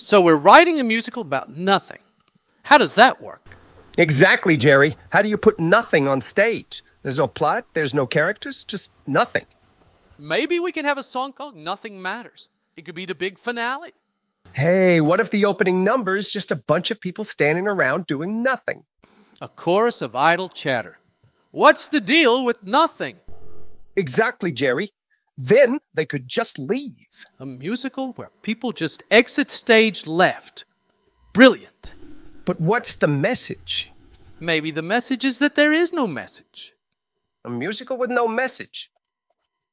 So we're writing a musical about nothing. How does that work? Exactly, Jerry. How do you put nothing on stage? There's no plot, there's no characters, just nothing. Maybe we can have a song called Nothing Matters. It could be the big finale. Hey, what if the opening number is just a bunch of people standing around doing nothing? A chorus of idle chatter. What's the deal with nothing? Exactly, Jerry. Then they could just leave. A musical where people just exit stage left. Brilliant. But what's the message? Maybe the message is that there is no message. A musical with no message?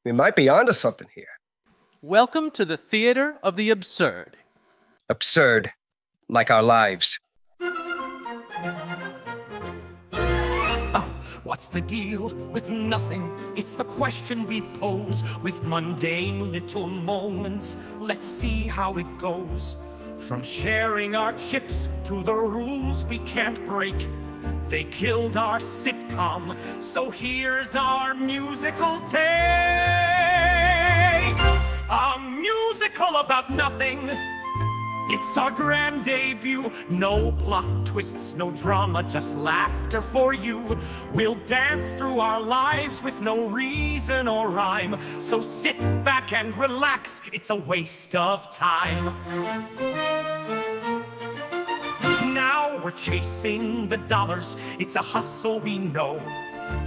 We might be onto something here. Welcome to the theater of the absurd. Absurd. Like our lives. What's the deal with nothing? It's the question we pose with mundane little moments. Let's see how it goes. From sharing our chips to the rules we can't break. They killed our sitcom, so here's our musical take. A musical about nothing. It's our grand debut. No plot twists, no drama, just laughter for you. We'll dance through our lives with no reason or rhyme. So sit back and relax, it's a waste of time. Now we're chasing the dollars, it's a hustle we know.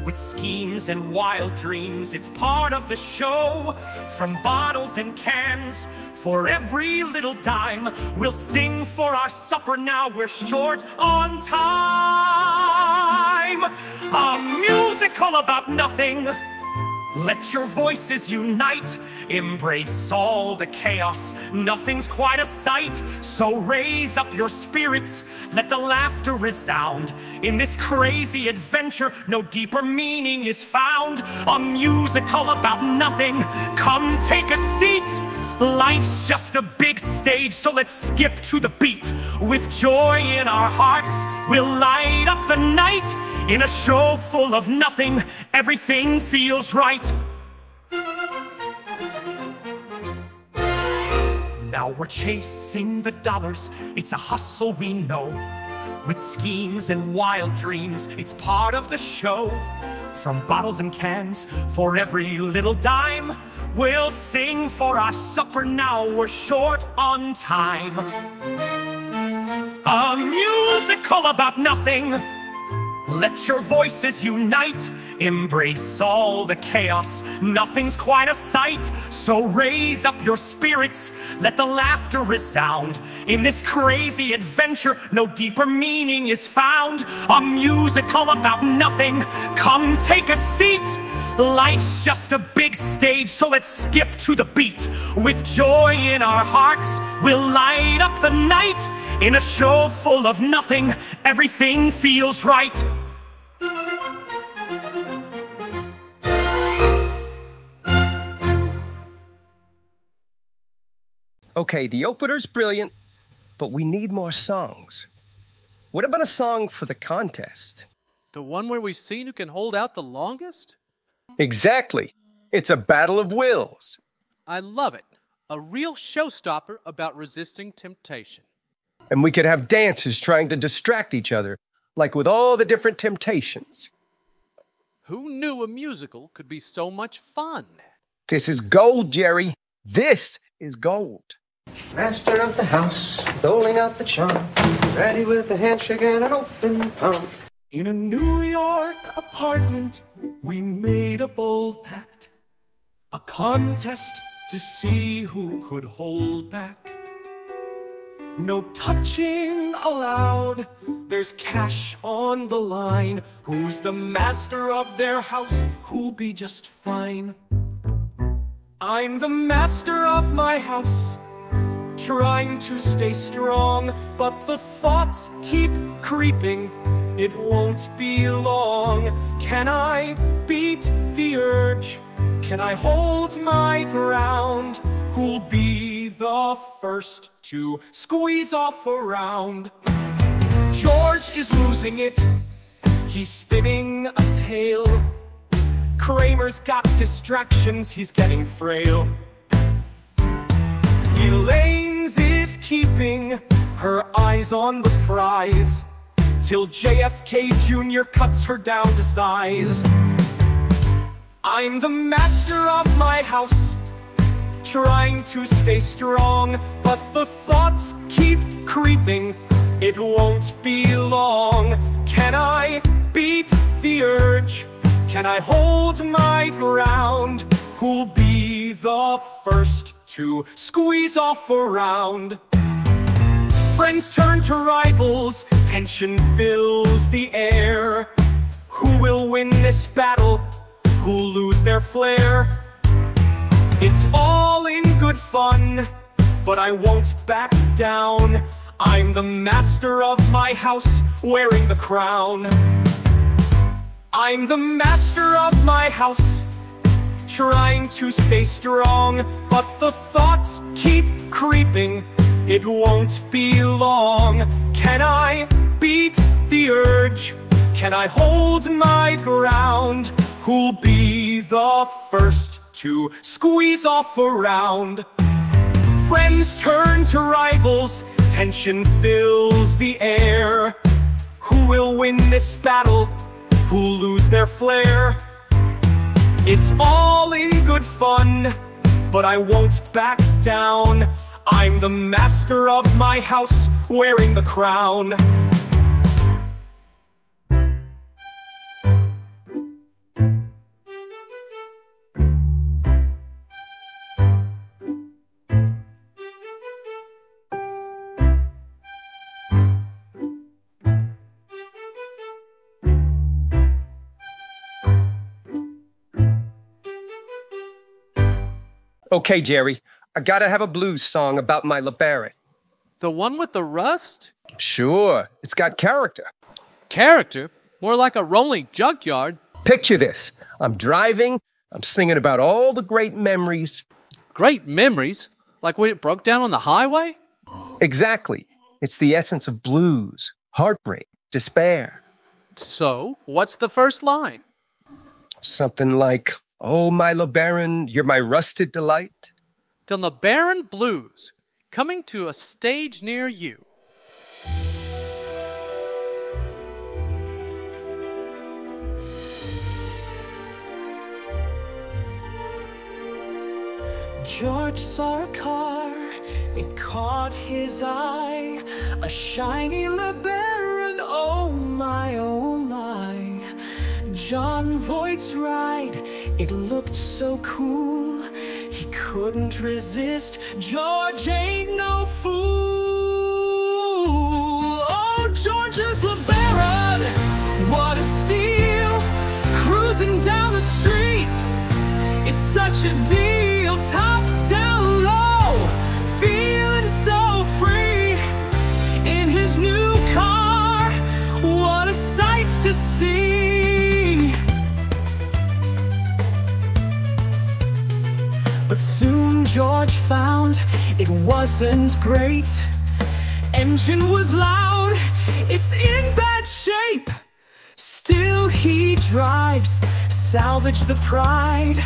With schemes and wild dreams, it's part of the show. From bottles and cans, for every little dime. We'll sing for our supper now, we're short on time. A musical about nothing. Let your voices unite. Embrace all the chaos. Nothing's quite a sight. So raise up your spirits. Let the laughter resound. In this crazy adventure, no deeper meaning is found. A musical about nothing. Come take a seat. Life's just a big stage, so let's skip to the beat. With joy in our hearts, we'll light up the night. In a show full of nothing, everything feels right. Now we're chasing the dollars, it's a hustle we know. With schemes and wild dreams, it's part of the show. From bottles and cans, for every little dime. We'll sing for our supper now, we're short on time. A musical about nothing. Let your voices unite. Embrace all the chaos. Nothing's quite a sight. So raise up your spirits. Let the laughter resound. In this crazy adventure, no deeper meaning is found. A musical about nothing. Come take a seat. Life's just a big stage, so let's skip to the beat. With joy in our hearts, we'll light up the night. In a show full of nothing, everything feels right. Okay, the opener's brilliant, but we need more songs. What about a song for the contest? The one where we've seen who can hold out the longest? Exactly. It's a battle of wills. I love it. A real showstopper about resisting temptation. And we could have dancers trying to distract each other, like with all the different temptations. Who knew a musical could be so much fun? This is gold, Jerry. This is gold. Master of the house, doling out the charm, ready with a handshake and an open palm. In a New York apartment, we made a bold pact. A contest to see who could hold back. No touching allowed, there's cash on the line. Who's the master of their house? Who'll be just fine? I'm the master of my house, trying to stay strong, but the thoughts keep creeping, it won't be long. Can I beat the urge? Can I hold my ground? Who'll be the first to squeeze off a round? George is losing it, he's spinning a tale. Kramer's got distractions, he's getting frail. Elaine's is is keeping her eyes on the prize, till JFK Jr. cuts her down to size. I'm the master of my house, trying to stay strong, but the thoughts keep creeping, it won't be long. Can I beat the urge? Can I hold my ground? Who'll be the first to squeeze off a round? Friends turn to rivals, tension fills the air. Who will win this battle? Who'll lose their flair? It's all in good fun, but I won't back down. I'm the master of my house, wearing the crown. I'm the master of my house, trying to stay strong, but the thoughts keep creeping, it won't be long. Can I beat the urge? Can I hold my ground? Who'll be the first to squeeze off a round? Friends turn to rivals, tension fills the air. Who will win this battle? Who'll lose their flair? It's all in good fun, but I won't back down. I'm the master of my house, wearing the crown. Okay, Jerry, I gotta have a blues song about my LeBaron. The one with the rust? Sure, it's got character. Character? More like a rolling junkyard. Picture this. I'm driving, I'm singing about all the great memories. Great memories? Like when it broke down on the highway? Exactly. It's the essence of blues, heartbreak, despair. So, what's the first line? Something like, oh, my LeBaron, you're my rusted delight. The LeBaron Blues, coming to a stage near you. George saw a car, it caught his eye. A shiny LeBaron, oh my, oh my. John Voight's ride, it looked so cool. He couldn't resist, George ain't no fool. Oh, George's LeBaron, what a steal. Cruising down the street, it's such a deal. Top down low, feeling so free. In his new car, what a sight to see. But soon George found it wasn't great. Engine was loud, it's in bad shape. Still he drives, salvage the pride.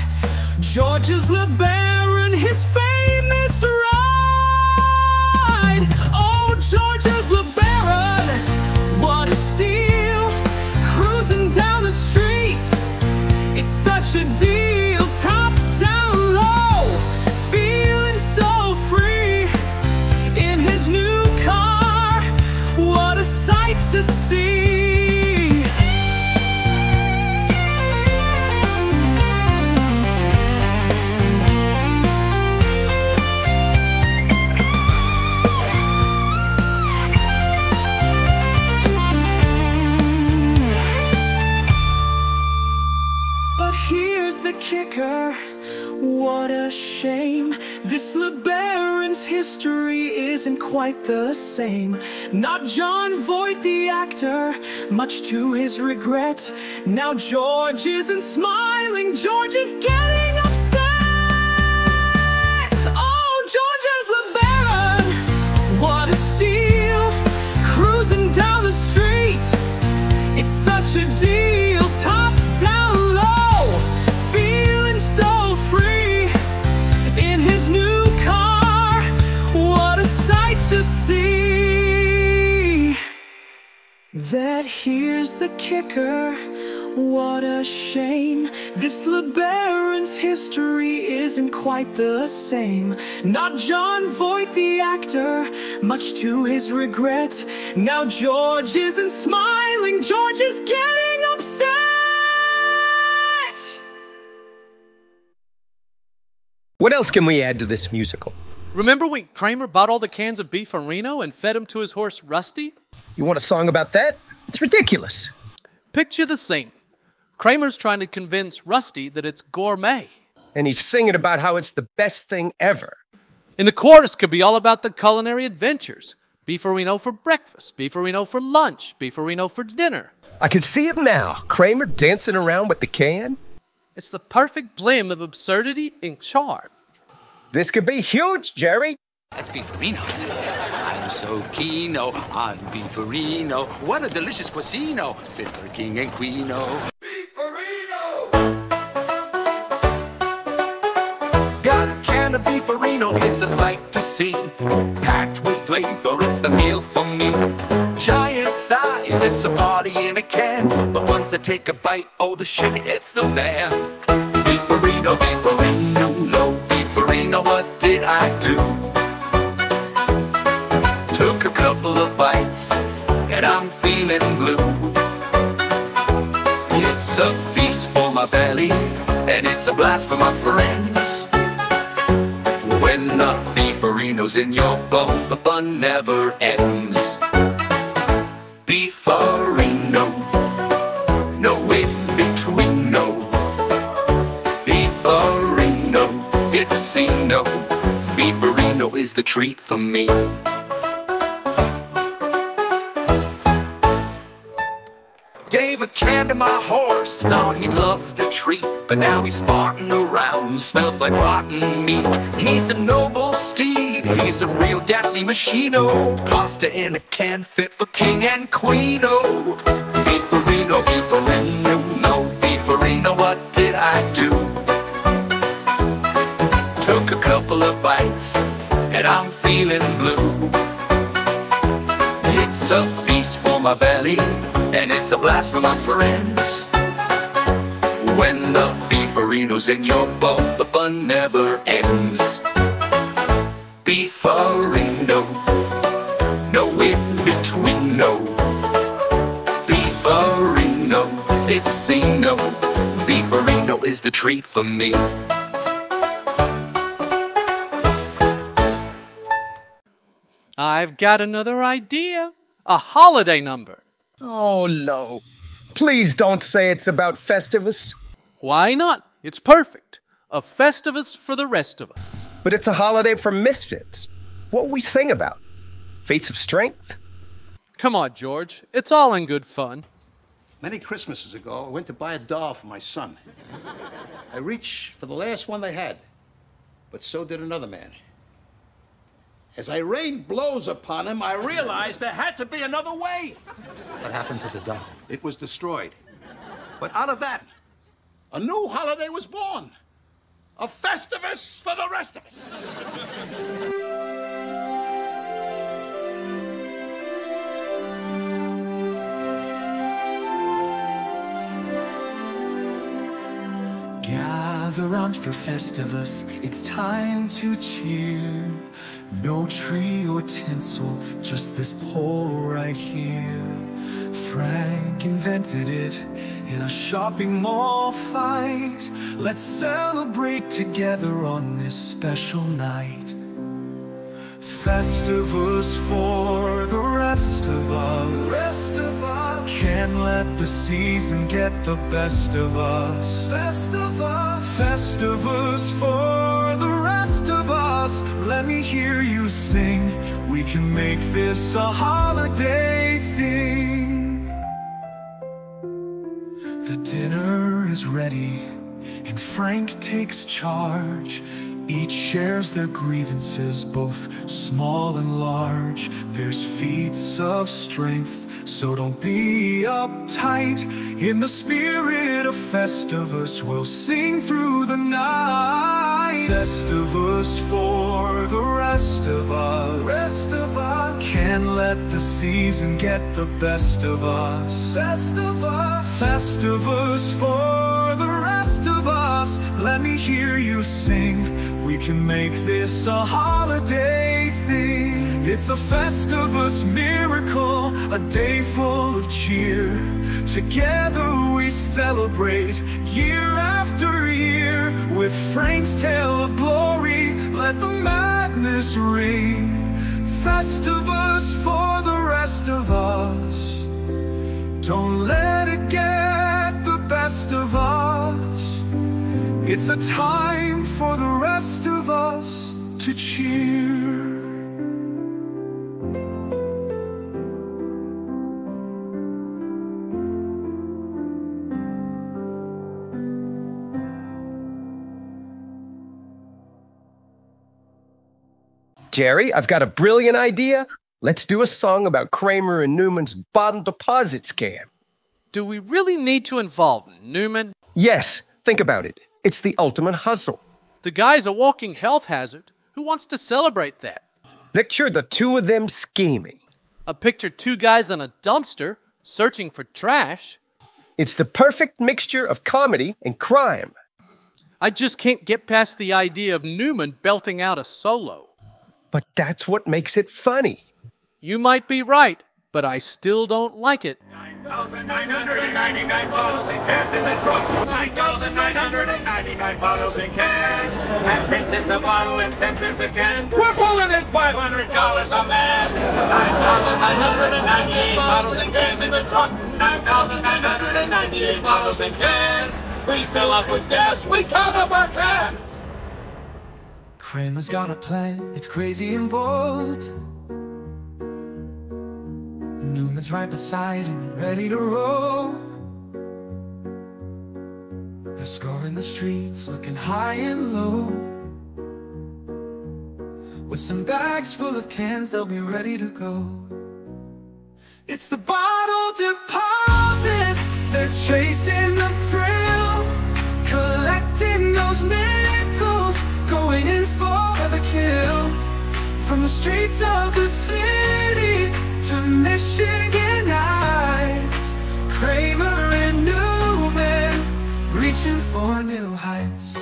George's LeBaron, his famous ride. Oh, George's LeBaron, what a steal. Cruising down the street, it's such a deal. Top down low, feeling so free. In his new car, what a sight to see. Kicker, what a shame. This LeBaron's history isn't quite the same. Not John Voight the actor, much to his regret. Now George isn't smiling, George is getting upset. Oh, George's LeBaron, what a steal. Cruising down the street, it's such a deal. Top down low, feeling so free. In his new car, what a sight see that here's the kicker. What a shame, this LeBaron's history isn't quite the same. Not John Voight the actor, much to his regret. Now George isn't smiling, George is getting upset. What else can we add to this musical? Remember when Kramer bought all the cans of beef Reno and fed them to his horse Rusty? You want a song about that? It's ridiculous. Picture the scene. Kramer's trying to convince Rusty that it's gourmet. And he's singing about how it's the best thing ever. And the chorus could be all about the culinary adventures. Beefarino for breakfast, beefarino for lunch, beefarino for dinner. I can see it now. Kramer dancing around with the can. It's the perfect blend of absurdity and charm. This could be huge, Jerry. That's beefarino. I'm so keen on beefarino. What a delicious cuisino, fit for king and queeno. Beefarino! Got a can of beefarino, it's a sight to see. Packed with flavor, it's the meal for me. Giant size, it's a party in a can. But once I take a bite, oh the shit, it's the man. Beefarino, beefarino, no beefarino, what did I do? Took a couple of bites, and I'm feeling blue. It's a feast for my belly, and it's a blast for my friends. When the beefarino's in your bowl, the fun never ends. Beefarino, no in between, no. Beefarino is a scene, no. Beefarino is the treat for me. Gave a can to my horse, thought he loved the treat. But now he's farting around, smells like rotten meat. He's a noble steed, he's a real gassy machino. Pasta in a can, fit for king and queen, oh. Beefarino, beefarino, no beefarino, what did I do? Took a couple of bites, and I'm feeling blue. It's a feast for my belly, and it's a blast for my friends. When the beefarino's in your bowl, the fun never ends. Beefarino, no in between, no. Beefarino is a scene, no. Beefarino is the treat for me. I've got another idea. A holiday number. Oh, no. Please don't say it's about Festivus. Why not? It's perfect. A Festivus for the rest of us. But it's a holiday for misfits. What we sing about? Feats of strength? Come on, George. It's all in good fun. Many Christmases ago, I went to buy a doll for my son. I reached for the last one they had, but so did another man. As I rained blows upon him, I realized there had to be another way. What happened to the doll? It was destroyed. But out of that, a new holiday was born. A Festivus for the rest of us. Gather round for Festivus, it's time to cheer. No tree or tinsel, just this pole right here. Frank invented it in a shopping mall fight. Let's celebrate together on this special night. Festivus for the rest of us. Can't let the season get the best of us. Festivus for the rest of us. Let me hear you sing. We can make this a holiday thing. The dinner is ready, and Frank takes charge. Each shares their grievances, both small and large. There's feats of strength, So don't be uptight. In the spirit of Festivus, we'll sing through the night. Festivus for the rest of us. Can't let the season get the best of us. Festivus for the rest of us. Let me hear you sing. We can make this a holiday thing. It's a Festivus miracle, a day full of cheer. Together we celebrate year after year. With Frank's tale of glory, let the madness ring. Festivus for the rest of us. Don't let it get the best of us. It's a time for the rest of us to cheer. Jerry, I've got a brilliant idea. Let's do a song about Kramer and Newman's bottle deposit scam. Do we really need to involve Newman? Yes, think about it. It's the ultimate hustle. The guy's a walking health hazard. Who wants to celebrate that? Picture the two of them scheming. I picture two guys on a dumpster searching for trash. It's the perfect mixture of comedy and crime. I just can't get past the idea of Newman belting out a solo. But that's what makes it funny. You might be right, but I still don't like it. 9,999 bottles and cans in the trunk. 9,999 bottles and cans. At 10 cents a bottle and 10 cents a can. We're pulling in $500 a man. 9,998 bottles and cans in the trunk. 9,998 bottles and cans. We fill up with gas. We count up our cans. Kramer's got a plan, it's crazy and bold. Newman's right beside him, ready to roll. They're scoring the streets, looking high and low. With some bags full of cans, they'll be ready to go. It's the bottle deposit, they're chasing the thrill. Collecting those nickels, going in for the kill. From the streets of the city to Michigan Heights, Kramer and Newman reaching for new heights.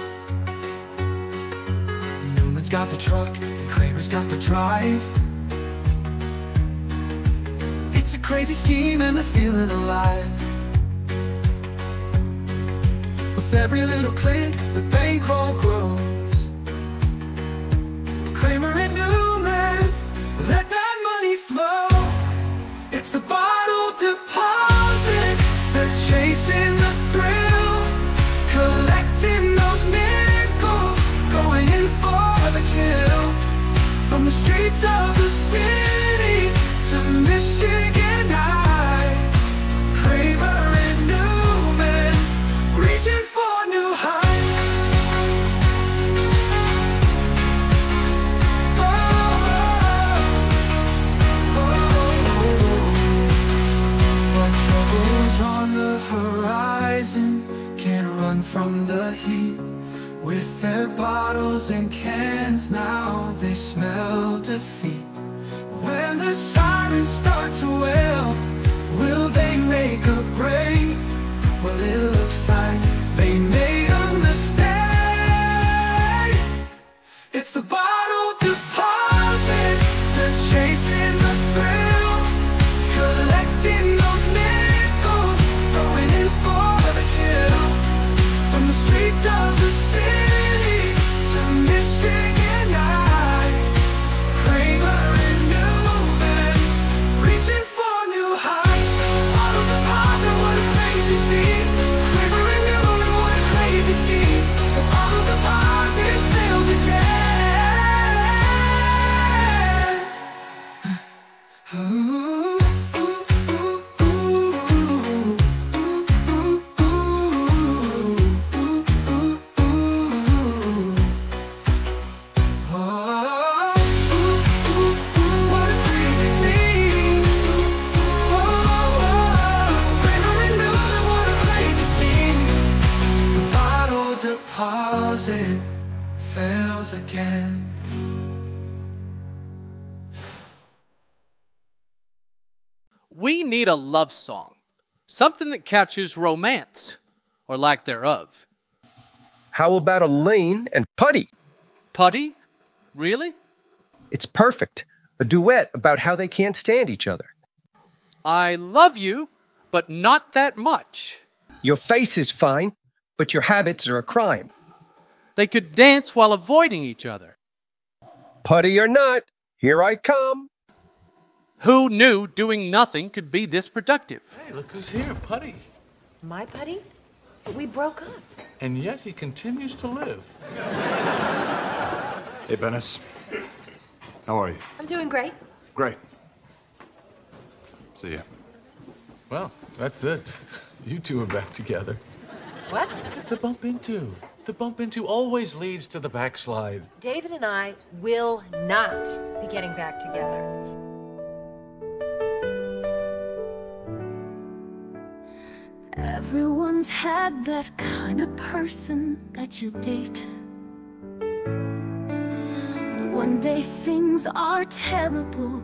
Newman's got the truck and Kramer's got the drive. It's a crazy scheme and the feeling alive. With every little click, the bankroll grows. Kramer and Newman, let that money flow. It's the bottle deposit, they're chasing the thrill. Collecting those nickels, going in for the kill. From the streets of the city to Michigan Heights, Kramer and Newman, reaching for new heights. On the horizon, can't run from the heat. With their bottles and cans, now they smell defeat. When the sirens start to wail, will they make a break? Well, it looks like they made a mistake. It's the bottle deposit, they're chasing the thrill. Collecting those nickels, going in for the kill. From the streets of the city to Michigan Heights, Kramer and Newman, reaching for new heights. Bottle deposit, what a crazy scene. We need a love song. Something that catches romance, or lack thereof. How about Elaine and Putty? Putty? Really? It's perfect. A duet about how they can't stand each other. I love you, but not that much. Your face is fine, but your habits are a crime. They could dance while avoiding each other. Putty or not, here I come. Who knew doing nothing could be this productive? Hey, look who's here, Putty. My Putty? But we broke up. And yet he continues to live. Hey, Bennis. How are you? I'm doing great. Great. See ya. Well, that's it. You two are back together. What? The bump into always leads to the backslide. David and I will not be getting back together. Everyone's had that kind of person that you date. One day things are terrible,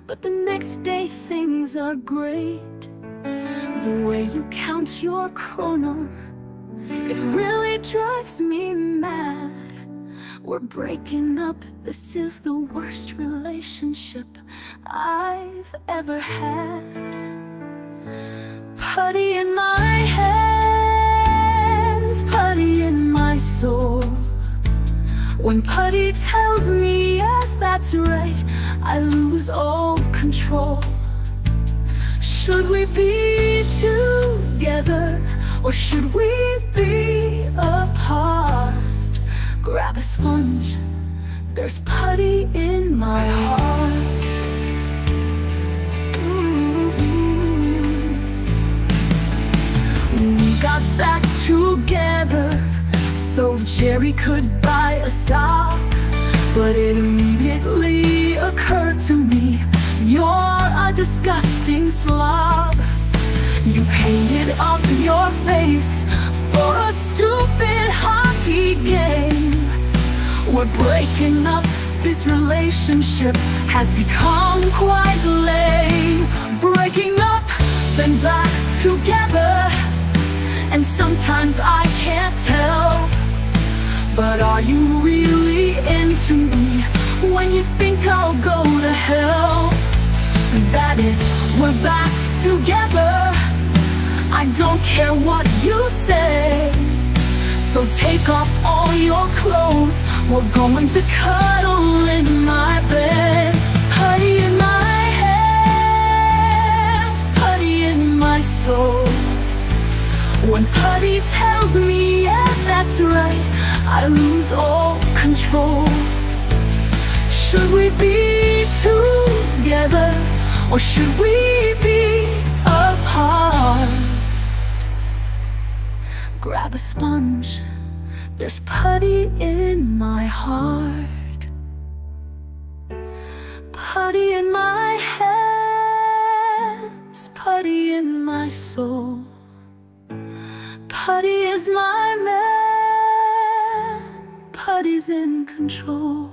but the next day things are great. The way you count your chrono, it really drives me mad. We're breaking up, this is the worst relationship I've ever had. Putty in my hands, putty in my soul. When Putty tells me, yeah, that's right, I lose all control. Should we be together, or should we be apart? Grab a sponge, there's putty in my heart. We got back together so Jerry could buy a sock. But it immediately occurred to me, you're a disgusting slob. You painted up your face for a stupid hockey game. We're breaking up, this relationship has become quite lame. Breaking up, then back together, and sometimes I can't tell. But are you really into me when you think I'll go to hell? That is, we're back together, I don't care what you say. So take off all your clothes, we're going to cuddle in my bed. Putty in my hands, putty in my soul. When Putty tells me, yeah, that's right, I lose all control. Should we be together, or should we be apart? Grab a sponge, there's putty in my heart. Putty in my hands, putty in my soul. Putty is my man, Putty's in control.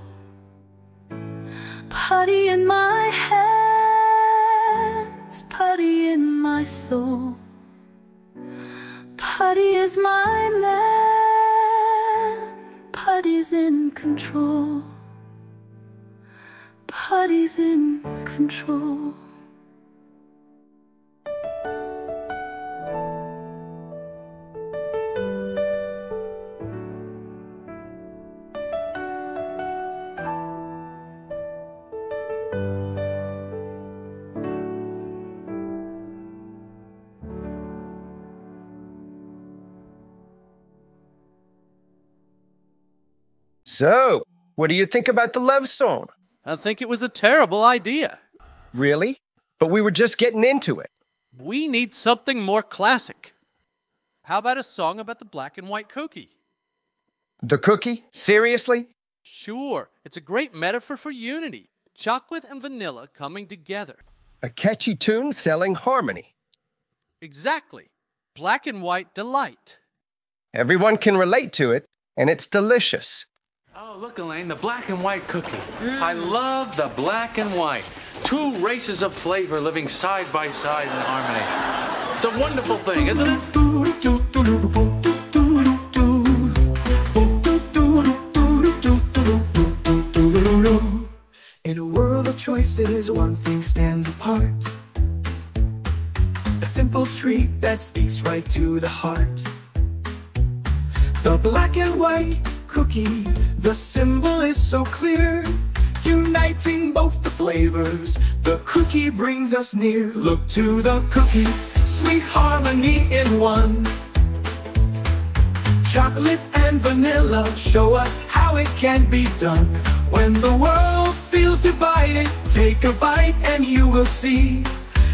Putty in my hands, putty in my soul. Putty is my man, Putty's in control. Putty's in control. So, what do you think about the love song? I think it was a terrible idea. Really? But we were just getting into it. We need something more classic. How about a song about the black and white cookie? The cookie? Seriously? Sure, it's a great metaphor for unity. Chocolate and vanilla coming together. A catchy tune selling harmony. Exactly. Black and white delight. Everyone can relate to it, and it's delicious. Oh, look, Elaine, the black and white cookie. I love the black and white. Two races of flavor living side by side in harmony. It's a wonderful thing, isn't it? In a world of choices, one thing stands apart. A simple treat that speaks right to the heart. The black and white cookie, the symbol is so clear. Uniting both the flavors, the cookie brings us near. Look to the cookie, sweet harmony in one. Chocolate and vanilla show us how it can be done. When the world feels divided, take a bite and you will see.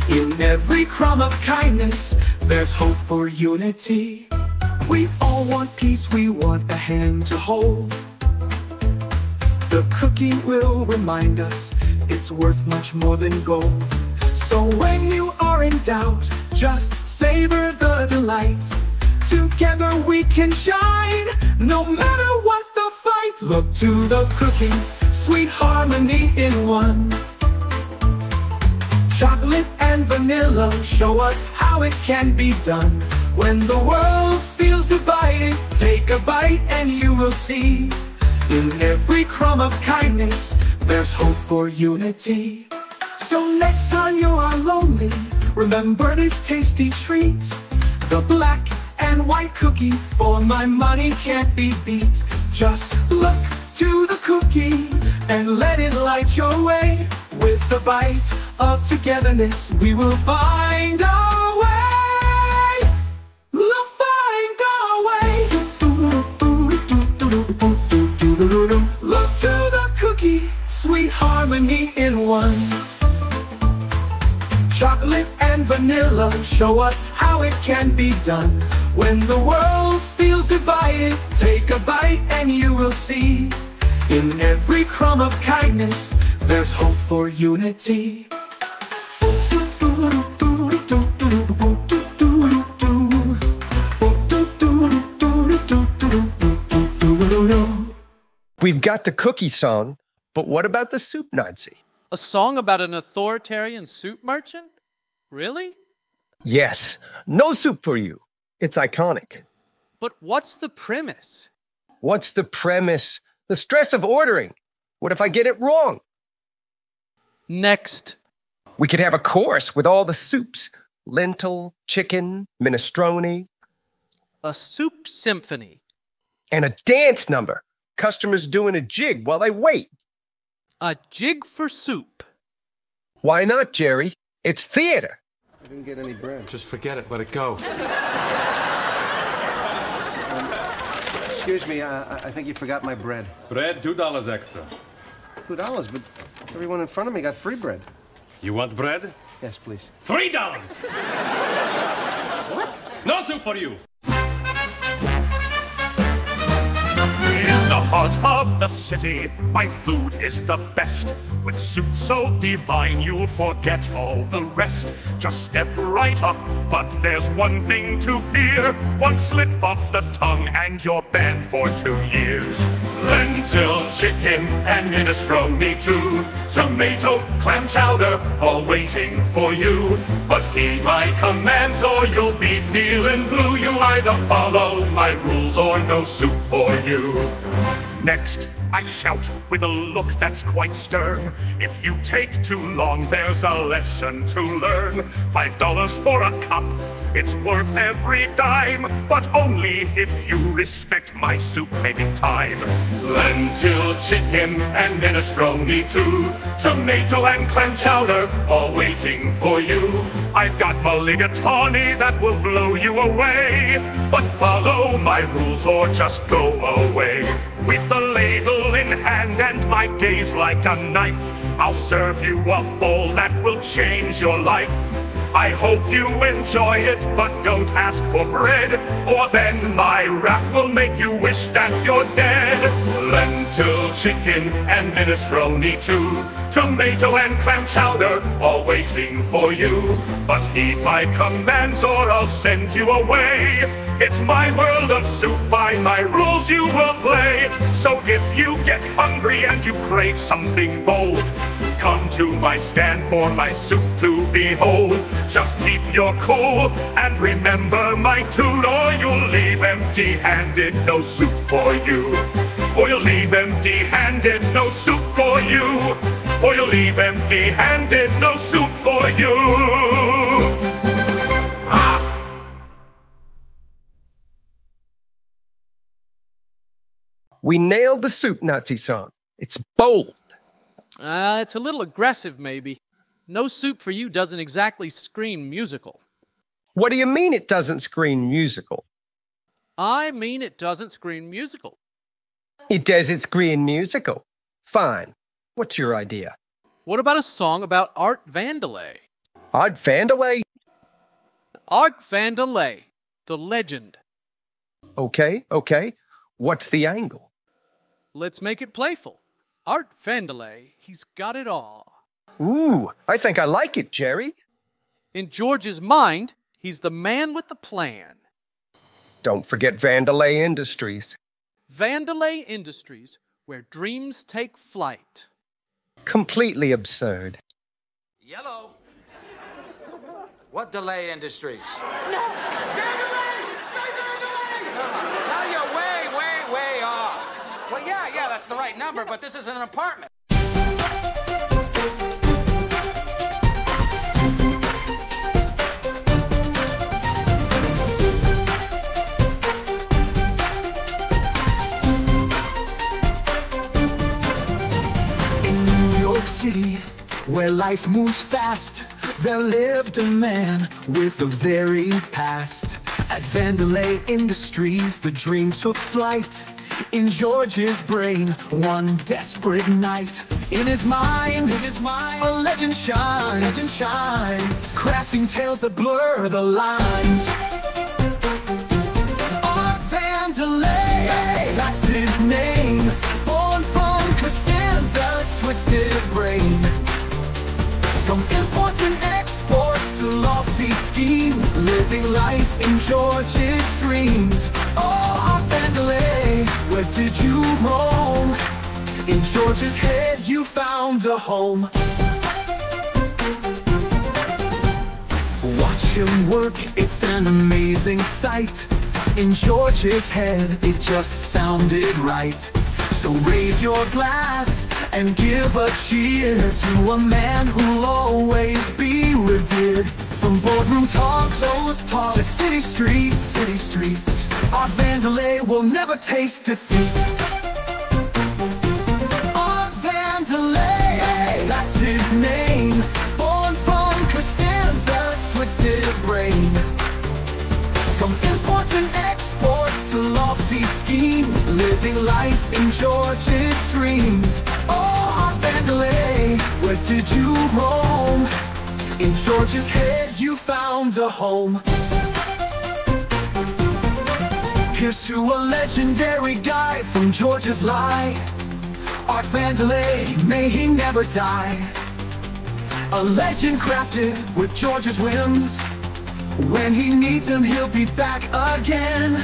In every crumb of kindness, there's hope for unity. We all want peace, we want a hand to hold. The cookie will remind us it's worth much more than gold. So when you are in doubt, just savor the delight. Together we can shine, no matter what the fight. Look to the cookie, sweet harmony in one. Chocolate and vanilla show us how it can be done. When the world feels divided, take a bite and you will see. In every crumb of kindness, there's hope for unity. So next time you are lonely, remember this tasty treat. The black and white cookie, for my money can't be beat. Just look to the cookie and let it light your way. With the bite of togetherness, we will find our way. We'll find our way. Look to the cookie, sweet harmony in one. Chocolate and vanilla show us how it can be done. When the world feels divided, take a bite and you will see. In every crumb of kindness, there's hope for unity. We've got the cookie song, but what about the soup Nazi? A song about an authoritarian soup merchant? Really? Yes, no soup for you. It's iconic. But what's the premise? What's the premise? The stress of ordering. What if I get it wrong? Next. We could have a course with all the soups. Lentil, chicken, minestrone. A soup symphony. And a dance number. Customers doing a jig while they wait. A jig for soup. Why not, Jerry? It's theater. I didn't get any bread. Just forget it. Let it go. Excuse me, I think you forgot my bread. Bread, $2 extra. $2, but everyone in front of me got free bread. You want bread? Yes, please. $3! What? No soup for you! In the heart of the city, my food is the best. With soup so divine, you'll forget all the rest. Just step right up, but there's one thing to fear. One slip off the tongue and you're banned for 2 years. Lentil, chicken, and minestrone too. Tomato, clam chowder, all waiting for you. But heed my commands or you'll be feeling blue. You either follow my rules or no soup for you. Next, I shout with a look that's quite stern. If you take too long, there's a lesson to learn. $5 for a cup, it's worth every dime, but only if you respect my soup-making time. Lentil, chicken, and minestrone too. Tomato and clam chowder, all waiting for you. I've got mulligatawny that will blow you away, but follow my rules or just go away. With the ladle in hand and my gaze like a knife, I'll serve you a bowl that will change your life. I hope you enjoy it, but don't ask for bread, or then my wrath will make you wish that you're dead. Lentil, chicken, and minestrone too. Tomato and clam chowder, all waiting for you. But heed my commands or I'll send you away. It's my world of soup, by my rules you will play. So if you get hungry and you crave something bold, come to my stand for my suit to behold. Just keep your cool and remember my toot, or you'll leave empty-handed, no suit for you. Or you'll leave empty-handed, no suit for you. Or you'll leave empty-handed, no suit for you. Ah! We nailed the Soup Nazi song. It's bold. It's a little aggressive, maybe. No Soup for You doesn't exactly scream musical. What do you mean it doesn't scream musical? I mean it doesn't scream musical. It doesn't scream musical. Fine. What's your idea? What about a song about Art Vandelay? Art Vandelay? Art Vandelay, the legend. Okay. What's the angle? Let's make it playful. Art Vandelay, he's got it all. Ooh, I think I like it, Jerry. In George's mind, he's the man with the plan. Don't forget Vandelay Industries. Vandelay Industries, where dreams take flight. Completely absurd. Yellow. What delay industries? No! Vandelay! Say Vandelay! Now you're way off. Well, yeah, that's the right number, but this isn't an apartment. In New York City, where life moves fast, there lived a man with a varied past. At Vandelay Industries, the dream took flight. In George's brain, one desperate night. In his mind, a legend shines, crafting tales that blur the lines. Art Vandelay, that's his name, born from Costanza's twisted brain. From imports and exports to lofty schemes, living life in George's dreams. Oh, Art Vandelay, where did you roam? In George's head you found a home. Watch him work, it's an amazing sight. In George's head it just sounded right. So raise your glass and give a cheer to a man who'll always be revered. From boardroom talks, to city streets, Art Vandelay will never taste defeat. Art Vandelay, that's his name, born from Costanza's twisted brain. From imports and exports to lofty schemes, living life in George's dreams. Oh, Art Vandelay, where did you roam? In George's head you found a home. Here's to a legendary guy from George's lie. Art Vandelay, may he never die. A legend crafted with George's whims. When he needs him, he'll be back again.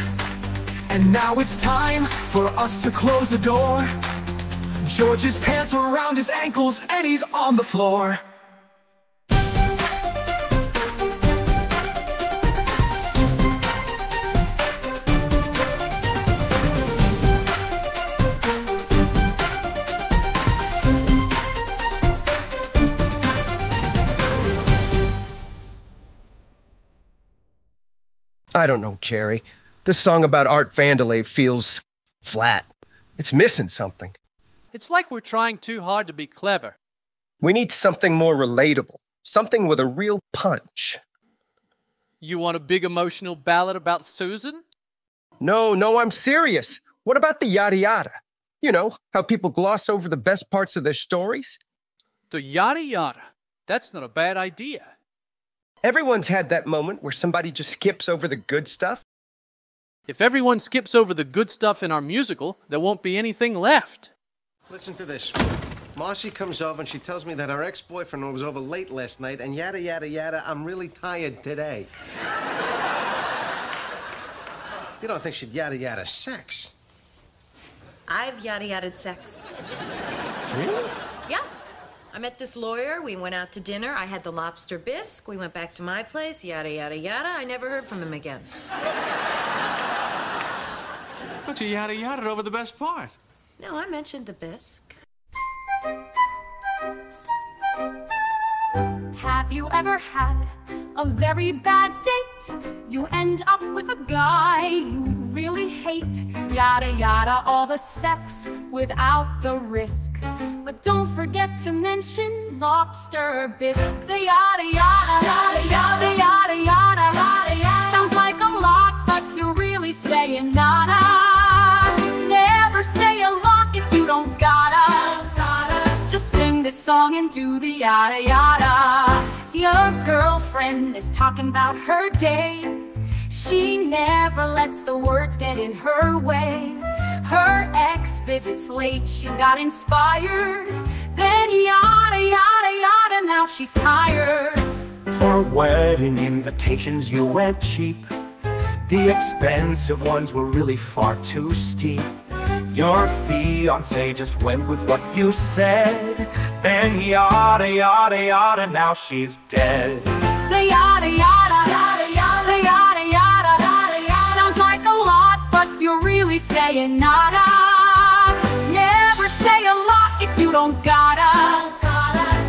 And now it's time for us to close the door. George's pants are around his ankles and he's on the floor. I don't know, Jerry. This song about Art Vandelay feels flat. It's missing something. It's like we're trying too hard to be clever. We need something more relatable. Something with a real punch. You want a big emotional ballad about Susan? No, I'm serious. What about the yada yada? You know, how people gloss over the best parts of their stories? The yada yada. That's not a bad idea. Everyone's had that moment where somebody just skips over the good stuff. If everyone skips over the good stuff in our musical, there won't be anything left. Listen to this. Marcy comes over and she tells me that her ex-boyfriend was over late last night and yada, yada, yada, I'm really tired today. You don't think she'd yada, yada sex? I've yada-yada'd sex. Really? Yeah. I met this lawyer. We went out to dinner. I had the lobster bisque. We went back to my place. Yada, yada, yada. I never heard from him again. But you yada yada over the best part. No, I mentioned the bisque. Have you ever had a very bad date? You end up with a guy you really hate. Yada yada, all the sex without the risk. But don't forget to mention lobster bisque. The yada yada, yada yada, yada yada, yada yada. Sounds like a lot, but you're really saying nada. Never say a lot if you don't gotta. Just sing this song and do the yada yada. Your girlfriend is talking about her day. She never lets the words get in her way. Her ex visits late, she got inspired. Then yada yada yada, now she's tired. For wedding invitations you went cheap. The expensive ones were really far too steep. Your fiancé just went with what you said. Then yada yada yada, now she's dead. The yada yada, yada yada, the yada yada, yada yada. Sounds like a lot, but you're really saying nada. Never say a lot if you don't gotta.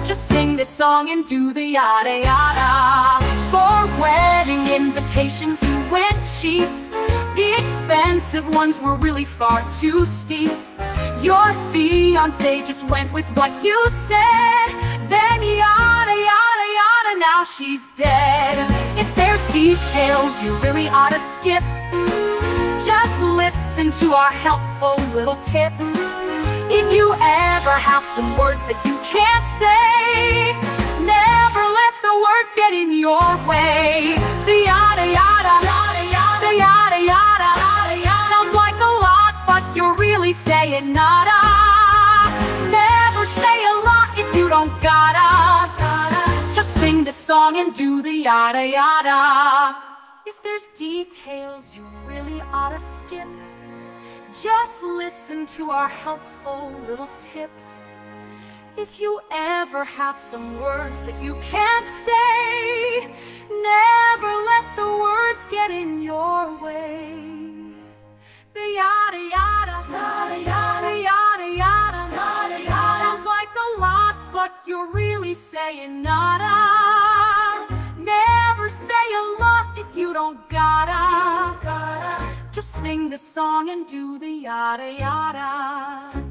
Just sing this song and do the yada yada. For wedding invitations you went cheap. The expensive ones were really far too steep. Your fiancé just went with what you said. Then yada yada yada, now she's dead. If there's details you really ought to skip, just listen to our helpful little tip. If you ever have some words that you can't say, never let the words get in your way. The yada yada, yada yada, the yada yada, yada yada. Sounds like a lot, but you're really saying nada. Never say a lot if you don't gotta. Just sing the song and do the yada yada. If there's details you really ought to skip, just listen to our helpful little tip. If you ever have some words that you can't say, never let the words get in your way. The yada yada, yada yada, yada yada, yada yada. Sounds like a lot, but you're really saying nada. Never say a lot if you don't gotta. Just sing the song and do the yada yada.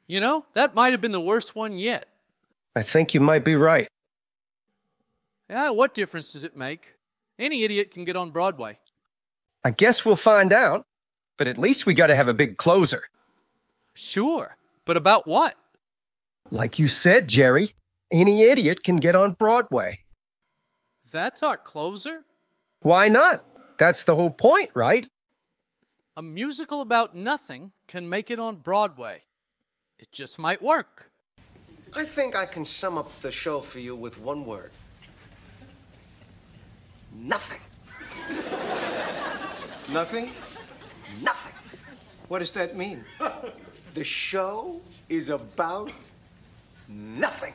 You know, that might have been the worst one yet. I think you might be right. Yeah, what difference does it make? Any idiot can get on Broadway. I guess we'll find out, but at least we gotta have a big closer. Sure, but about what? Like you said, Jerry, any idiot can get on Broadway. That's our closer? Why not? That's the whole point, right? A musical about nothing can make it on Broadway. It just might work. I think I can sum up the show for you with one word. Nothing. Nothing? Nothing. What does that mean? The show is about nothing.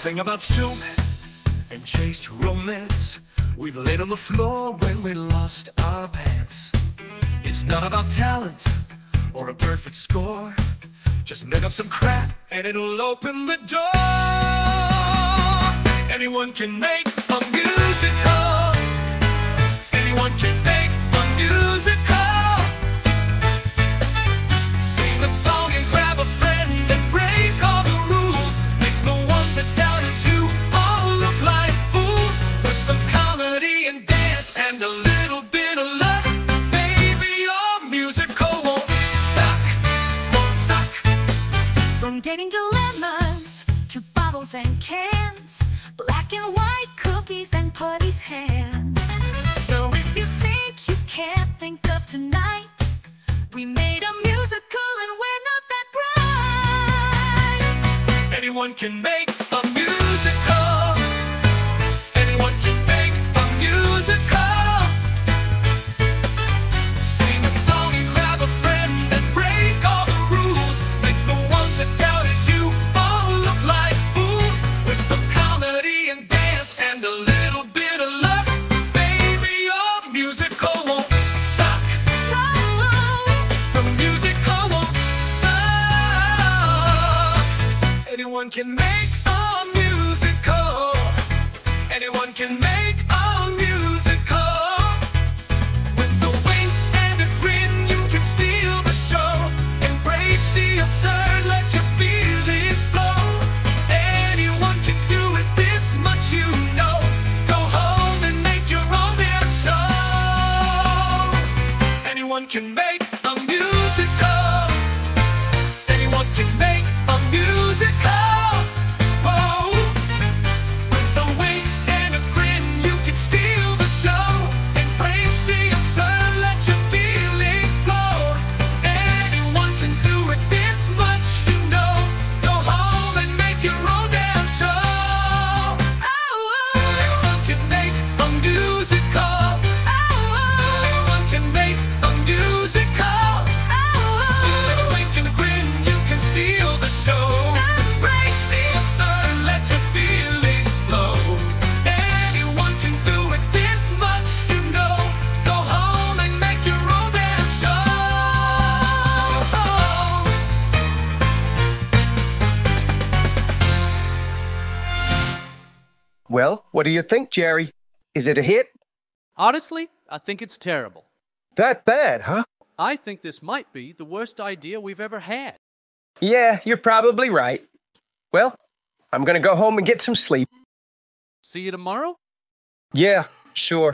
Sing about showman and chased romance. We've laid on the floor when we lost our pants. It's not about talent or a perfect score. Just make up some crap and it'll open the door. Anyone can make a musical. Anyone can make a musical. Sing a song and grab a friend and break all the rules. Make the ones that doubt it do all look like fools. With some comedy and dance and a little bit of luck, baby, your musical won't suck, won't suck. From dating dilemmas to bottles and cans, black and white cookies and putty's hands. So if you think you can't think of tonight. We made a musical and we're not that bright. Anyone can make a musical. Anyone can make a musical. Sing a song and grab a friend and break all the rules. Make the ones that doubted you all look like fools. With some comedy and dance and a little bit of luck, baby, your musical won't suck. The musical won't suck. Anyone can make a musical. Anyone can make a musical. With a wink and a grin, you can steal the show. Embrace the absurd, let your feelings flow. Anyone can do it, this much you know. Go home and make your own damn show. Anyone can make a musical. Anyone can make a musical. Whoa. With a wink and a grin, you can steal the show. Embrace the absurd, let your feelings flow. Anyone can do it, this much you know. Go home and make your own damn show. Anyone can make a musical. Anyone can make a musical. With a wink and a grin, you can steal the show. Embrace the absurd, let your feelings flow. Anyone can do it, this much you know. Go home and make your own damn show. Well, what do you think, Jerry? Is it a hit? Honestly, I think it's terrible. That bad, huh? I think this might be the worst idea we've ever had. Yeah, you're probably right. Well, I'm gonna go home and get some sleep. See you tomorrow? Yeah, sure.